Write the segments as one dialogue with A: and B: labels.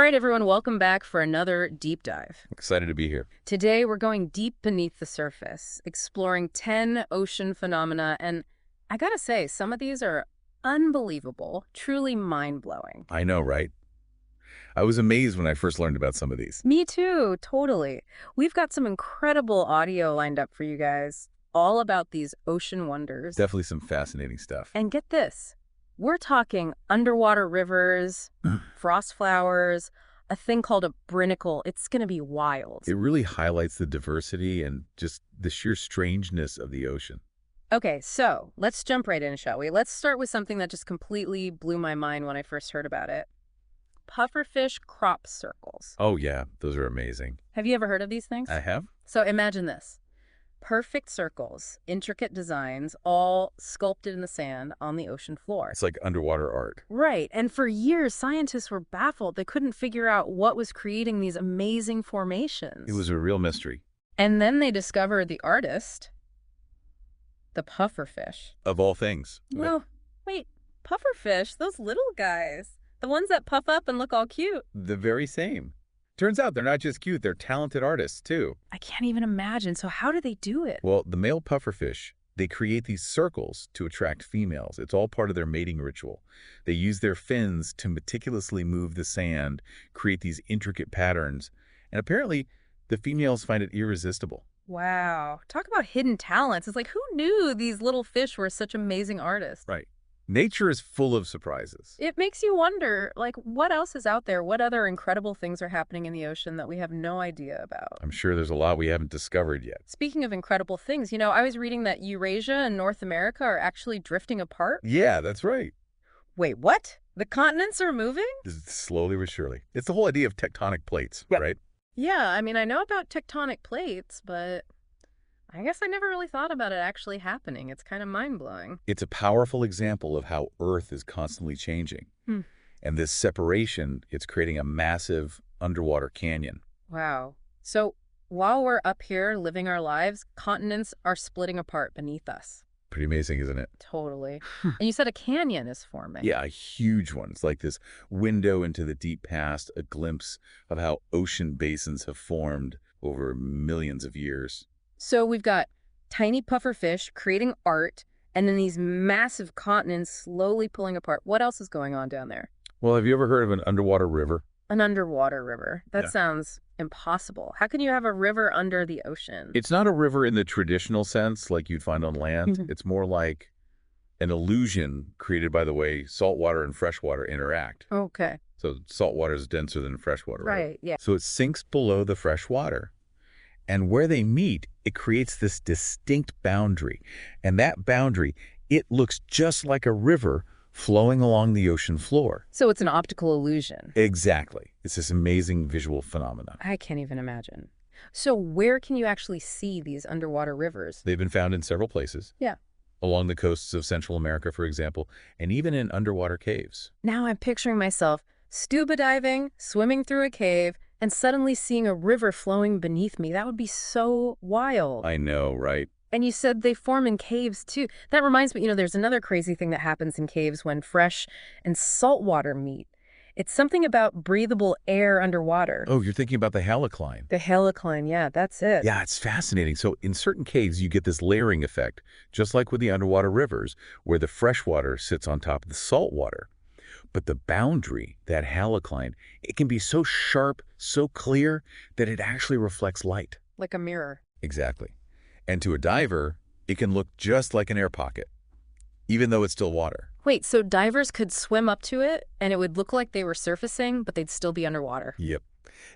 A: right, everyone, welcome back for another deep dive.
B: Excited to be here.
A: Today, we're going deep beneath the surface, exploring 10 ocean phenomena, and I gotta say, some of these are unbelievable, truly mind-blowing.
B: I know, right? I was amazed when I first learned about some of these.
A: Me too, totally. We've got some incredible audio lined up for you guys, all about these ocean wonders.
B: Definitely some fascinating stuff.
A: And get this, we're talking underwater rivers, frost flowers, a thing called a brinicle. It's going to be wild.
B: It really highlights the diversity and just the sheer strangeness of the ocean.
A: Okay, so let's jump right in, shall we? Let's start with something that just completely blew my mind when I first heard about it. Pufferfish crop circles.
B: Oh, yeah, those are amazing.
A: Have you ever heard of these things?
B: I have?
A: So imagine this. Perfect circles, intricate designs, all sculpted in the sand on the ocean floor.
B: It's like underwater art.
A: Right, and for years, scientists were baffled. They couldn't figure out what was creating these amazing formations.
B: It was a real mystery.
A: And then they discovered the artist, the pufferfish.
B: Of all things.
A: Well, wait, pufferfish, those little guys, the ones that puff up and look all cute.
B: The very same. Turns out they're not just cute, they're talented artists, too.
A: I can't even imagine. So how do they do it?
B: Well, the male pufferfish, they create these circles to attract females. It's all part of their mating ritual. They use their fins to meticulously move the sand, create these intricate patterns, and apparently the females find it irresistible.
A: Wow. Talk about hidden talents. It's like, who knew these little fish were such amazing artists?
B: Right. Nature is full of surprises.
A: It makes you wonder, like, what else is out there? What other incredible things are happening in the ocean that we have no idea about?
B: I'm sure there's a lot we haven't discovered yet.
A: Speaking of incredible things, I was reading that Eurasia and North America are actually drifting apart.
B: Yeah, that's right.
A: Wait, what? The continents are moving?
B: Slowly but surely. It's the whole idea of tectonic plates, right?
A: Yeah, I mean, I know about tectonic plates, but I guess I never really thought about it actually happening. It's kind of mind-blowing.
B: It's a powerful example of how Earth is constantly changing. And this separation, it's creating a massive underwater canyon.
A: Wow. So while we're up here living our lives, continents are splitting apart beneath us.
B: Pretty amazing, isn't it?
A: Totally. And you said a canyon is forming.
B: Yeah, a huge one. It's like this window into the deep past, a glimpse of how ocean basins have formed over millions of years.
A: So we've got tiny pufferfish creating art, and then these massive continents slowly pulling apart. What else is going on down there?
B: Well, have you ever heard of an underwater river?
A: An underwater river. That
B: Yeah.
A: sounds impossible. How can you have a river under the ocean?
B: It's not a river in the traditional sense like you'd find on land. It's more like an illusion created by the way saltwater and freshwater interact.
A: Okay.
B: So saltwater is denser than freshwater,
A: Right, yeah.
B: So it sinks below the fresh water. And where they meet, it creates this distinct boundary. And that boundary, it looks just like a river flowing along the ocean floor.
A: So it's an optical illusion.
B: Exactly. It's this amazing visual phenomenon.
A: I can't even imagine. So where can you actually see these underwater rivers?
B: They've been found in several places.
A: Yeah.
B: Along the coasts of Central America, for example, and even in underwater caves.
A: Now I'm picturing myself scuba diving, swimming through a cave, and suddenly seeing a river flowing beneath me. That would be so wild.
B: I know, right?
A: And you said they form in caves, too. That reminds me, there's another crazy thing that happens in caves when fresh and salt water meet. It's something about breathable air underwater.
B: Oh, you're thinking about the halocline.
A: The halocline, yeah, that's it.
B: Yeah, it's fascinating. So in certain caves, you get this layering effect, just like with the underwater rivers, where the fresh water sits on top of the salt water. But the boundary, that halocline, it can be so sharp, so clear, that it actually reflects light.
A: Like a mirror.
B: Exactly. And to a diver, it can look just like an air pocket, even though it's still water.
A: Wait, so divers could swim up to it, and it would look like they were surfacing, but they'd still be underwater?
B: Yep.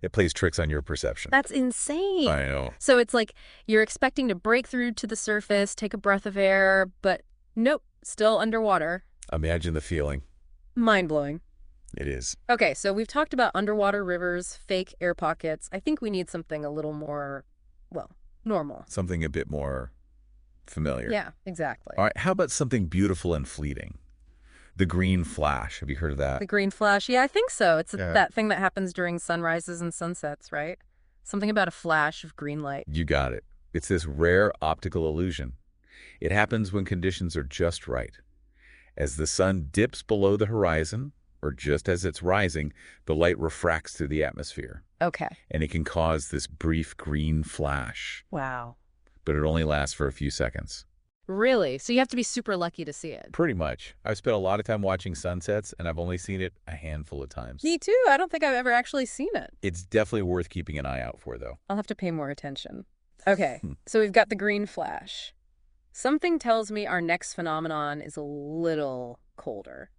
B: It plays tricks on your perception.
A: That's insane.
B: I know.
A: So it's like you're expecting to break through to the surface, take a breath of air, but nope, still underwater.
B: Imagine the feeling.
A: Mind-blowing.
B: It is.
A: Okay, so we've talked about underwater rivers, fake air pockets. I think we need something a little more, normal.
B: Something a bit more familiar.
A: Yeah, exactly.
B: All right, how about something beautiful and fleeting? The green flash. Have you heard of that?
A: The green flash. Yeah, I think so. It's
B: Yeah.
A: that thing that happens during sunrises and sunsets, right? Something about a flash of green light.
B: You got it. It's this rare optical illusion. It happens when conditions are just right. As the sun dips below the horizon, or just as it's rising, the light refracts through the atmosphere,
A: Okay.
B: and it can cause this brief green flash,
A: Wow.
B: but it only lasts for a few seconds.
A: Really? So you have to be super lucky to see it.
B: Pretty much. I've spent a lot of time watching sunsets, and I've only seen it a handful of times.
A: Me too. I don't think I've ever actually seen it.
B: It's definitely worth keeping an eye out for, though.
A: I'll have to pay more attention. Okay, so we've got the green flash. Something tells me our next phenomenon is a little colder.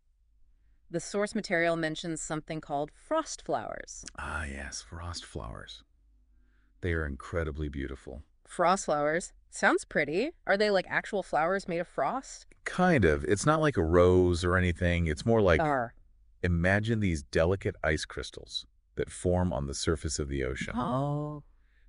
A: The source material mentions something called frost flowers.
B: Ah, yes, frost flowers. They are incredibly beautiful.
A: Frost flowers? Sounds pretty. Are they like actual flowers made of frost?
B: Kind of. It's not like a rose or anything. It's more like,
A: Are.
B: imagine these delicate ice crystals that form on the surface of the ocean.
A: Oh.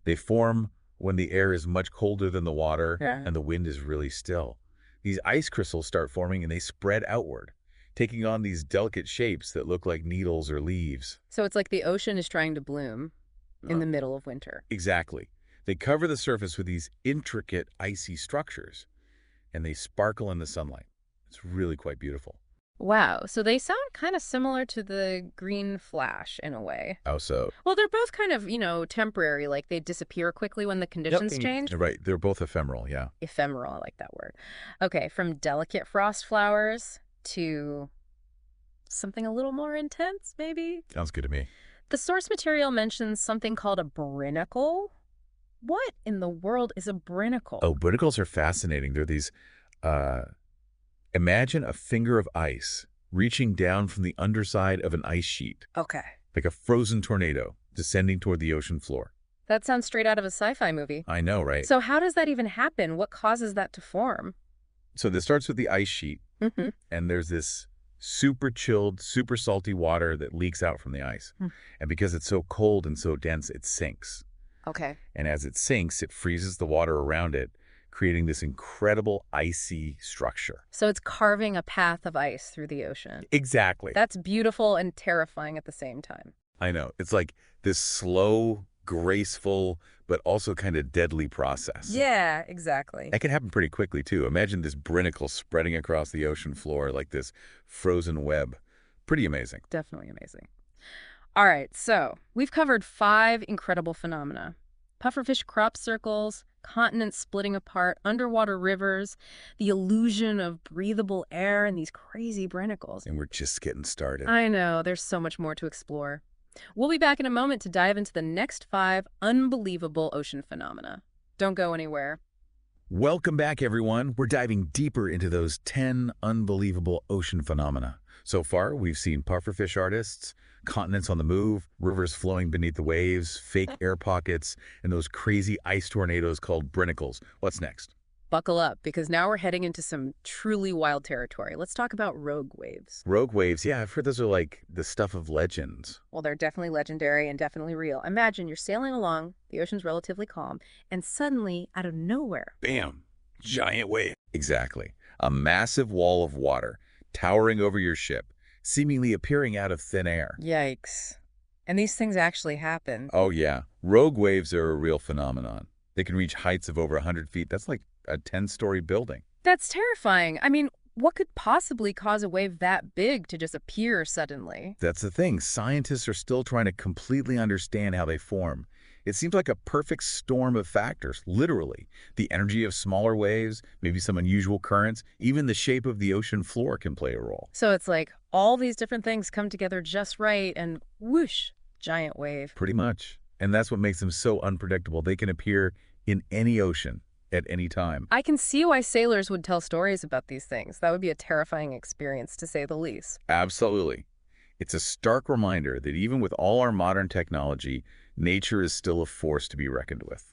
B: They form when the air is much colder than the water
A: Yeah.
B: and the wind is really still. These ice crystals start forming and they spread outward, taking on these delicate shapes that look like needles or leaves.
A: So it's like the ocean is trying to bloom in the middle of winter.
B: Exactly. They cover the surface with these intricate icy structures, and they sparkle in the sunlight. It's really quite beautiful.
A: Wow, so they sound kind of similar to the green flash in a way.
B: How so?
A: Well, they're both kind of, temporary, like they disappear quickly when the conditions change.
B: Right. They're both ephemeral, yeah.
A: Ephemeral, I like that word. Okay, from delicate frost flowers to something a little more intense, maybe?
B: Sounds good to me.
A: The source material mentions something called a brinnicle. What in the world is a brinnicle?
B: Oh, brinicles are fascinating. They're these, imagine a finger of ice reaching down from the underside of an ice sheet,
A: Okay.
B: like a frozen tornado descending toward the ocean floor.
A: That sounds straight out of a sci-fi movie.
B: I know, right?
A: So how does that even happen? What causes that to form?
B: So this starts with the ice sheet,
A: Mm-hmm.
B: and there's this super chilled, super salty water that leaks out from the ice.
A: Hmm.
B: And because it's so cold and so dense, it sinks.
A: Okay.
B: And as it sinks, it freezes the water around it, creating this incredible icy structure.
A: So it's carving a path of ice through the ocean.
B: Exactly.
A: That's beautiful and terrifying at the same time.
B: I know. It's like this slow, graceful, but also kind of deadly process.
A: Yeah, exactly.
B: That can happen pretty quickly, too. Imagine this brinnicle spreading across the ocean floor like this frozen web. Pretty amazing.
A: Definitely amazing. All right, so we've covered 5 incredible phenomena. Pufferfish crop circles, continents splitting apart, underwater rivers, the illusion of breathable air, and these crazy brinicles.
B: And we're just getting started.
A: I know, there's so much more to explore. We'll be back in a moment to dive into the next 5 unbelievable ocean phenomena. Don't go anywhere.
B: Welcome back, everyone. We're diving deeper into those 10 unbelievable ocean phenomena. So far, we've seen pufferfish artists, continents on the move, rivers flowing beneath the waves, fake air pockets, and those crazy ice tornadoes called brinicles. What's next?
A: Buckle up, because now we're heading into some truly wild territory. Let's talk about rogue waves.
B: Rogue waves, yeah, I've heard those are like the stuff of legends.
A: Well, they're definitely legendary and definitely real. Imagine you're sailing along, the ocean's relatively calm, and suddenly, out of nowhere,
B: Bam! Giant wave. Exactly. A massive wall of water towering over your ship, seemingly appearing out of thin air.
A: yikes. And these things actually happen.
B: Oh, yeah. Rogue waves are a real phenomenon. They can reach heights of over 100 feet. That's like a 10-story building.
A: That's terrifying. I mean, what could possibly cause a wave that big to just appear suddenly?
B: That's the thing. Scientists are still trying to completely understand how they form. It seems like a perfect storm of factors, literally. The energy of smaller waves, maybe some unusual currents, even the shape of the ocean floor can play a role.
A: So it's like all these different things come together just right and whoosh, giant wave.
B: Pretty much. And that's what makes them so unpredictable. They can appear in any ocean at any time.
A: I can see why sailors would tell stories about these things. That would be a terrifying experience, to say the least.
B: Absolutely. It's a stark reminder that even with all our modern technology, nature is still a force to be reckoned with.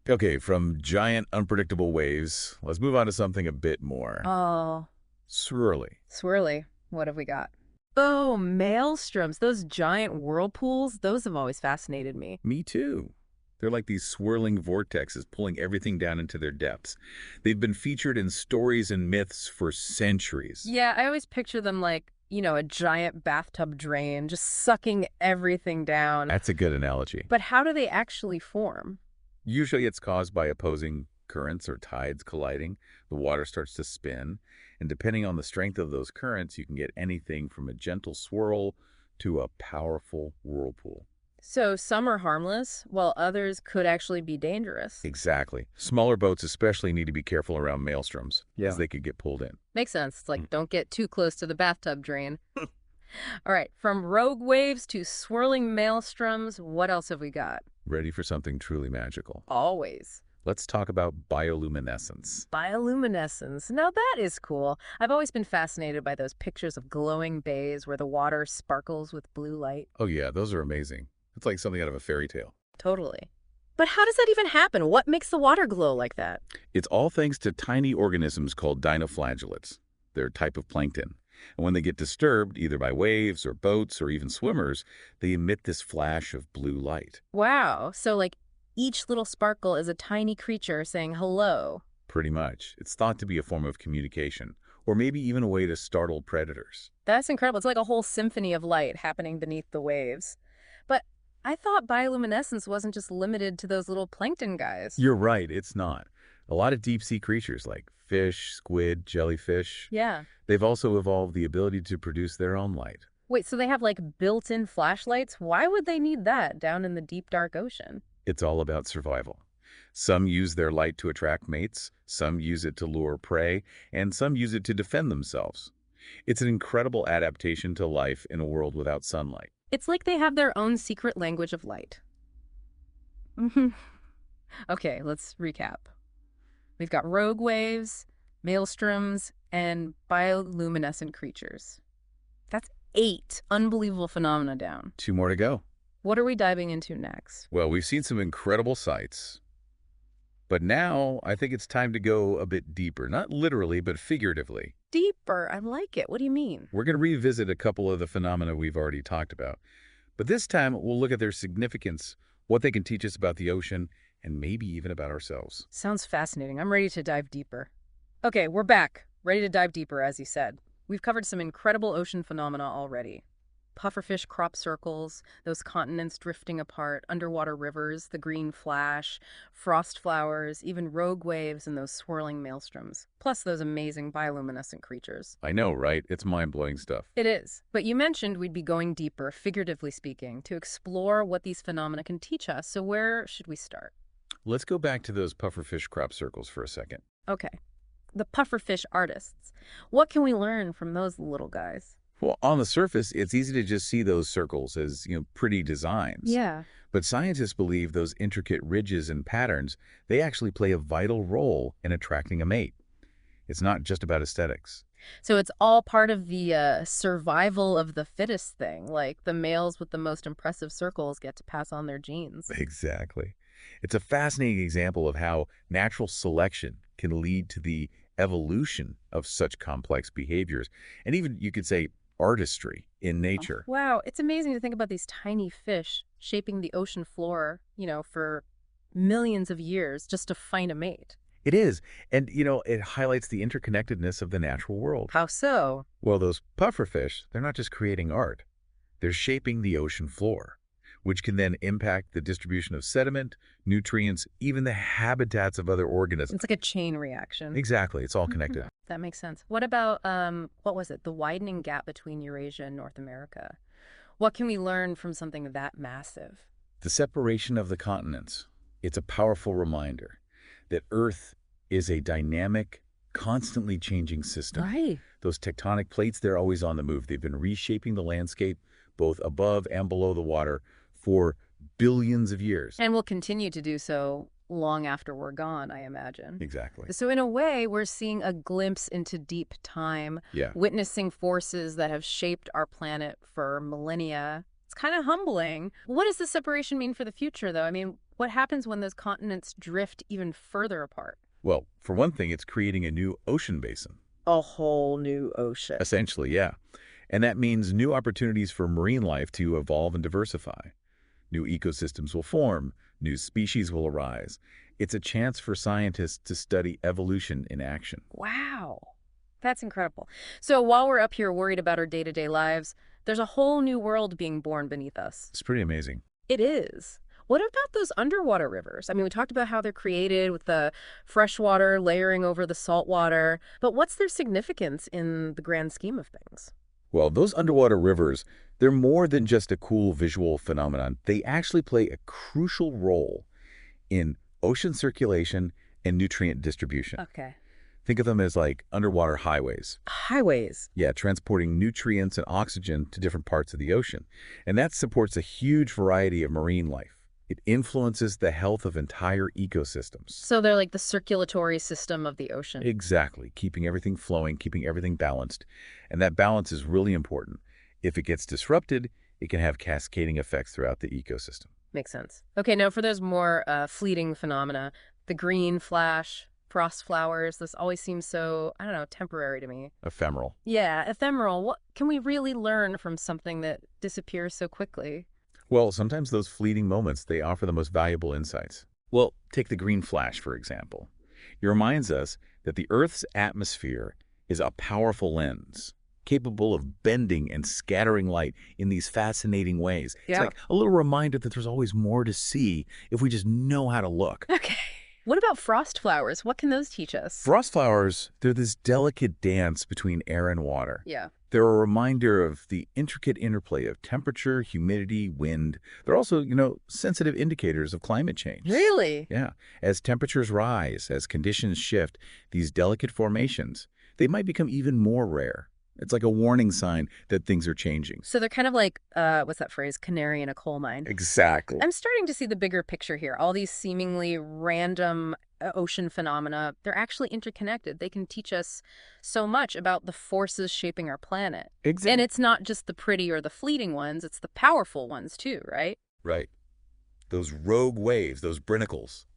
B: Okay, from giant, unpredictable waves, let's move on to something a bit more
A: Oh,
B: swirly.
A: swirly. What have we got? Oh, maelstroms. Those giant whirlpools, those have always fascinated me.
B: Me too. They're like these swirling vortexes pulling everything down into their depths. They've been featured in stories and myths for centuries.
A: Yeah, I always picture them like, a giant bathtub drain just sucking everything down.
B: That's a good analogy.
A: But how do they actually form?
B: Usually it's caused by opposing currents or tides colliding, the water starts to spin. And depending on the strength of those currents, you can get anything from a gentle swirl to a powerful whirlpool.
A: So some are harmless, while others could actually be dangerous.
B: Exactly. Smaller boats especially need to be careful around maelstroms, as
C: Yeah.
B: they could get pulled in.
A: Makes sense. It's like, don't get too close to the bathtub drain. All right, from rogue waves to swirling maelstroms, what else have we got?
B: Ready for something truly magical.
A: Always.
B: Let's talk about bioluminescence.
A: Bioluminescence. Now that is cool. I've always been fascinated by those pictures of glowing bays where the water sparkles with blue light.
B: Oh yeah, those are amazing. It's like something out of a fairy tale.
A: Totally. But how does that even happen? What makes the water glow like that?
B: It's all thanks to tiny organisms called dinoflagellates. They're a type of plankton. And when they get disturbed, either by waves or boats or even swimmers, they emit this flash of blue light.
A: Wow. So, like, each little sparkle is a tiny creature saying hello.
B: Pretty much. It's thought to be a form of communication, or maybe even a way to startle predators.
A: That's incredible. It's like a whole symphony of light happening beneath the waves. But I thought bioluminescence wasn't just limited to those little plankton guys.
B: You're right, it's not. A lot of deep-sea creatures like fish, squid, jellyfish,
A: Yeah.
B: they've also evolved the ability to produce their own light.
A: Wait, so they have like built-in flashlights? Why would they need that down in the deep, dark ocean?
B: It's all about survival. Some use their light to attract mates, some use it to lure prey, and some use it to defend themselves. It's an incredible adaptation to life in a world without sunlight.
A: It's like they have their own secret language of light. hmm Okay, let's recap. We've got rogue waves, maelstroms, and bioluminescent creatures. That's 8 unbelievable phenomena down.
B: 2 more to go.
A: What are we diving into next?
B: Well, we've seen some incredible sights, but now I think it's time to go a bit deeper, not literally, but figuratively.
A: Deeper. I like it. What do you mean?
B: We're going to revisit a couple of the phenomena we've already talked about, but this time we'll look at their significance, what they can teach us about the ocean, and maybe even about ourselves.
A: Sounds fascinating. I'm ready to dive deeper. Okay, we're back. Ready to dive deeper, as you said. We've covered some incredible ocean phenomena already. Pufferfish crop circles, those continents drifting apart, underwater rivers, the green flash, frost flowers, even rogue waves and those swirling maelstroms, plus those amazing bioluminescent creatures.
B: I know, right? It's mind-blowing stuff.
A: It is. But you mentioned we'd be going deeper, figuratively speaking, to explore what these phenomena can teach us. So where should we start?
B: Let's go back to those pufferfish crop circles for a second.
A: Okay. The pufferfish artists. What can we learn from those little guys?
B: Well, on the surface, it's easy to just see those circles as, pretty designs.
A: Yeah.
B: But scientists believe those intricate ridges and patterns, they actually play a vital role in attracting a mate. It's not just about aesthetics.
A: So it's all part of the survival of the fittest thing, like the males with the most impressive circles get to pass on their genes.
B: Exactly. It's a fascinating example of how natural selection can lead to the evolution of such complex behaviors, and even, you could say, artistry in nature.
A: Wow, it's amazing to think about these tiny fish shaping the ocean floor, for millions of years just to find a mate.
B: It is. And, it highlights the interconnectedness of the natural world.
A: How so?
B: Well, those pufferfish, they're not just creating art. They're shaping the ocean floor, which can then impact the distribution of sediment, nutrients, even the habitats of other organisms.
A: It's like a chain reaction.
B: Exactly. It's all connected.
A: That makes sense. What about, what was it? The widening gap between Eurasia and North America. What can we learn from something that massive?
B: The separation of the continents. It's a powerful reminder that Earth is a dynamic, constantly changing system.
A: Right.
B: Those tectonic plates, they're always on the move. They've been reshaping the landscape, both above and below the water, for billions of years.
A: And will continue to do so long after we're gone, I imagine.
B: Exactly.
A: So in a way, we're seeing a glimpse into deep time,
B: Yeah.
A: witnessing forces that have shaped our planet for millennia. It's kind of humbling. What does this separation mean for the future, though? I mean, what happens when those continents drift even further apart?
B: Well, for one thing, it's creating a new ocean basin.
A: A whole new ocean.
B: Essentially, yeah. And that means new opportunities for marine life to evolve and diversify. New ecosystems will form, new species will arise. It's a chance for scientists to study evolution in action.
A: Wow. That's incredible. So while we're up here worried about our day-to-day lives, there's a whole new world being born beneath us.
B: It's pretty amazing.
A: It is. What about those underwater rivers? I mean, we talked about how they're created with the fresh water layering over the salt water, but what's their significance in the grand scheme of things?
B: Well, those underwater rivers, they're more than just a cool visual phenomenon. They actually play a crucial role in ocean circulation and nutrient distribution.
A: Okay.
B: Think of them as like underwater highways.
A: Highways.
B: Yeah, transporting nutrients and oxygen to different parts of the ocean. And that supports a huge variety of marine life. It influences the health of entire ecosystems.
A: So they're like the circulatory system of the ocean.
B: Exactly, keeping everything flowing, keeping everything balanced. And that balance is really important. If it gets disrupted, it can have cascading effects throughout the ecosystem.
A: Makes sense. Okay, now for those more fleeting phenomena, the green flash, frost flowers, this always seems so, I don't know, temporary to me.
B: Ephemeral.
A: Yeah, ephemeral. What can we really learn from something that disappears so quickly?
B: Well, sometimes those fleeting moments, they offer the most valuable insights. Well, take the green flash, for example. It reminds us that the Earth's atmosphere is a powerful lens, capable of bending and scattering light in these fascinating ways. It's
A: Yeah.
B: like a little reminder that there's always more to see if we just know how to look.
A: Okay. What about frost flowers? What can those teach us?
B: Frost flowers, they're this delicate dance between air and water.
A: Yeah.
B: They're a reminder of the intricate interplay of temperature, humidity, wind. They're also, sensitive indicators of climate change.
A: Really?
B: Yeah. As temperatures rise, as conditions shift, these delicate formations, they might become even more rare. It's like a warning sign that things are changing.
A: So they're kind of like, what's that phrase? Canary in a coal mine.
B: Exactly.
A: I'm starting to see the bigger picture here. All these seemingly random ocean phenomena, they're actually interconnected. They can teach us so much about the forces shaping our planet.
B: Exactly.
A: And it's not just the pretty or the fleeting ones, it's the powerful ones too, right?
B: Right. Those rogue waves, those brinnacles,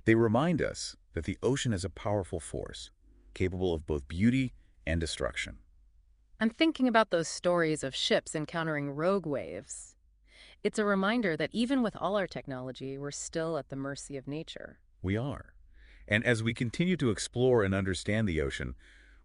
B: they remind us that the ocean is a powerful force, capable of both beauty and destruction.
A: I'm thinking about those stories of ships encountering rogue waves. It's a reminder that even with all our technology, we're still at the mercy of nature.
B: We are. And as we continue to explore and understand the ocean,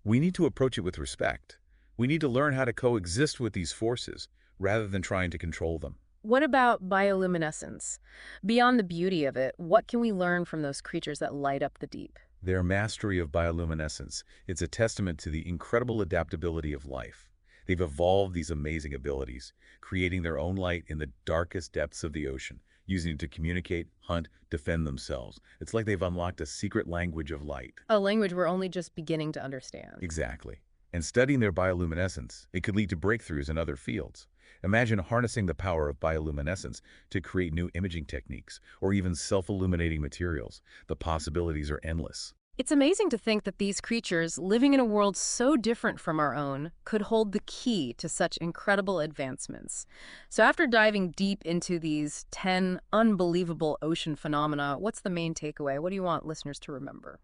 B: we need to approach it with respect. We need to learn how to coexist with these forces rather than trying to control them.
A: What about bioluminescence? Beyond the beauty of it, what can we learn from those creatures that light up the deep?
B: Their mastery of bioluminescence, it's a testament to the incredible adaptability of life. They've evolved these amazing abilities, creating their own light in the darkest depths of the ocean, using it to communicate, hunt, defend themselves. It's like they've unlocked a secret language of light.
A: A language we're only just beginning to understand.
B: Exactly. And studying their bioluminescence, it could lead to breakthroughs in other fields. Imagine harnessing the power of bioluminescence to create new imaging techniques or even self-illuminating materials. The possibilities are endless.
A: It's amazing to think that these creatures, living in a world so different from our own, could hold the key to such incredible advancements. So after diving deep into these 10 unbelievable ocean phenomena, what's the main takeaway? What do you want listeners to remember?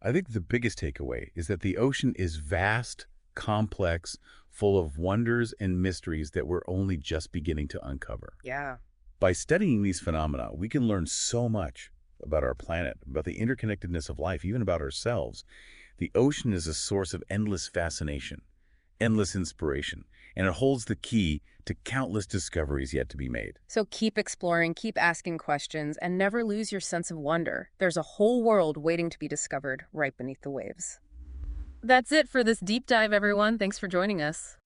B: I think the biggest takeaway is that the ocean is vast, complex, full of wonders and mysteries that we're only just beginning to uncover.
A: Yeah.
B: By studying these phenomena, we can learn so much about our planet, about the interconnectedness of life, even about ourselves. The ocean is a source of endless fascination, endless inspiration, and it holds the key to countless discoveries yet to be made.
A: So keep exploring, keep asking questions, and never lose your sense of wonder. There's a whole world waiting to be discovered right beneath the waves. That's it for this deep dive, everyone. Thanks for joining us.